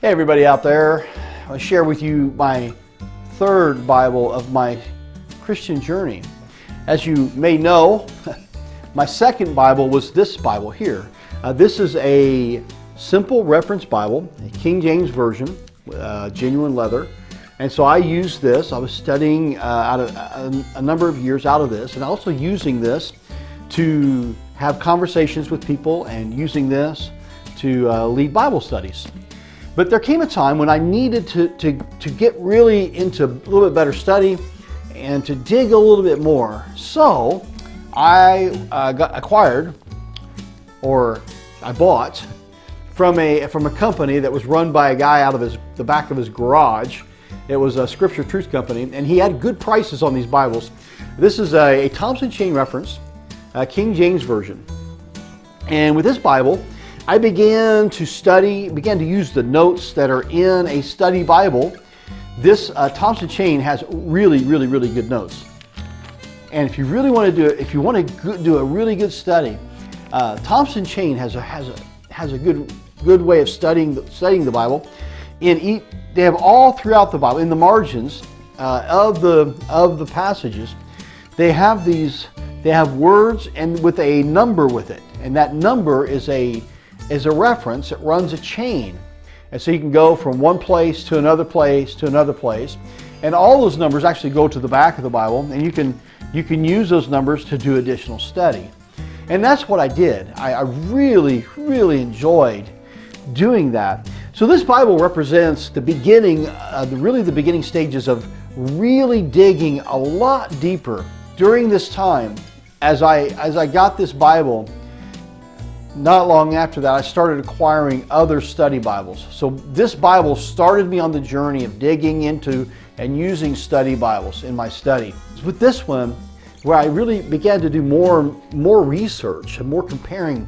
Hey everybody out there, I'll share with you my third Bible of my Christian journey. As you may know, my second Bible was this Bible here. This is a simple reference Bible, a King James Version, genuine leather. And so I used this. I was studying out of a number of years out of this, and also using this to have conversations with people and using this to lead Bible studies. But there came a time when I needed to get really into a little bit better study and to dig a little bit more. So I bought from a company that was run by a guy out of the back of his garage. It was a Scripture Truth company, and he had good prices on these Bibles. This is a Thompson Chain reference, King James Version. And with this Bible, I began to use the notes that are in a study Bible. This Thompson Chain has really good notes. And if you really want to do it, if you want to do a really good study, Thompson Chain has a good way of studying the Bible. They have all throughout the Bible, in the margins of the passages, they have words and with a number with it, and that number is a reference. It runs a chain, and so you can go from one place to another place to another place, and all those numbers actually go to the back of the Bible, and you can use those numbers to do additional study. And that's what I did. I really enjoyed doing that. So this Bible represents the beginning, the beginning stages of really digging a lot deeper. During this time, as I got this Bible, not long after that, I started acquiring other study Bibles. So this Bible started me on the journey of digging into and using study Bibles in my study. With this one, where I really began to do more research and more comparing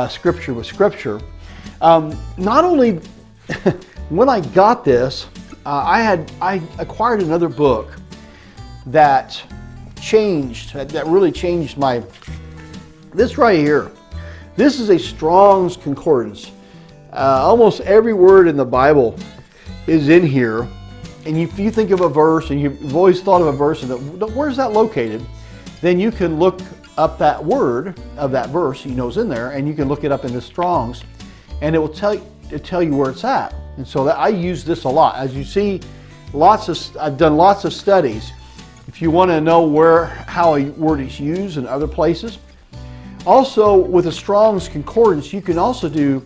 Scripture with Scripture. Not only when I got this, I acquired another book that really changed this right here. This is a Strong's Concordance. Almost every word in the Bible is in here. And if you think of a verse, and you've always thought of a verse, and where's that located? Then you can look up that word of that verse you know is in there, and you can look it up in the Strong's, and it will tell you where it's at. And so I use this a lot. As you see, I've done lots of studies. If you want to know how a word is used in other places. Also, with a Strong's Concordance, you can also do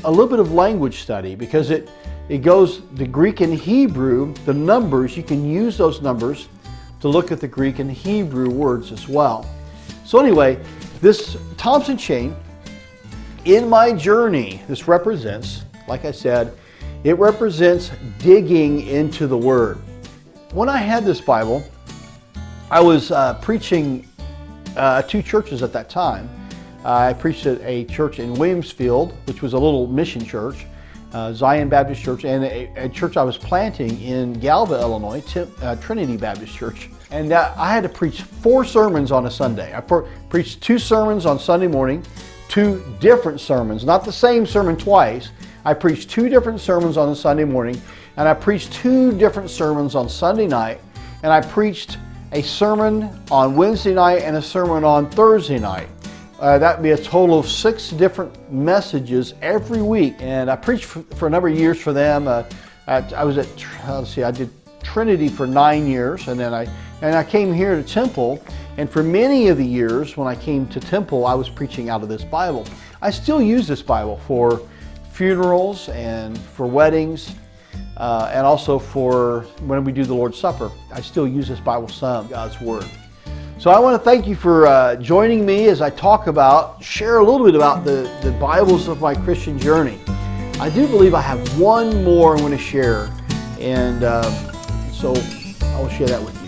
a little bit of language study, because it goes the Greek and Hebrew, the numbers. You can use those numbers to look at the Greek and Hebrew words as well. So anyway, this Thompson Chain, in my journey, this represents, like I said, it represents digging into the Word. When I had this Bible, I was preaching two churches at that time. I preached at a church in Williamsfield, which was a little mission church, Zion Baptist Church, and a church I was planting in Galva, Illinois, Trinity Baptist Church. And I had to preach 4 sermons on a Sunday. I preached 2 sermons on Sunday morning, 2 different sermons, not the same sermon twice. I preached 2 different sermons on a Sunday morning, and I preached 2 different sermons on Sunday night, and I preached a sermon on Wednesday night and a sermon on Thursday night. That'd be a total of 6 different messages every week, and I preached for a number of years for them. I did Trinity for 9 years, and then I came here to Temple, and for many of the years when I came to Temple, I was preaching out of this Bible. I still use this Bible for funerals and for weddings, and also for when we do the Lord's Supper. I still use this Bible some, God's Word. So I want to thank you for joining me as I share a little bit about the Bibles of my Christian journey. I do believe I have one more I want to share, and so I will share that with you.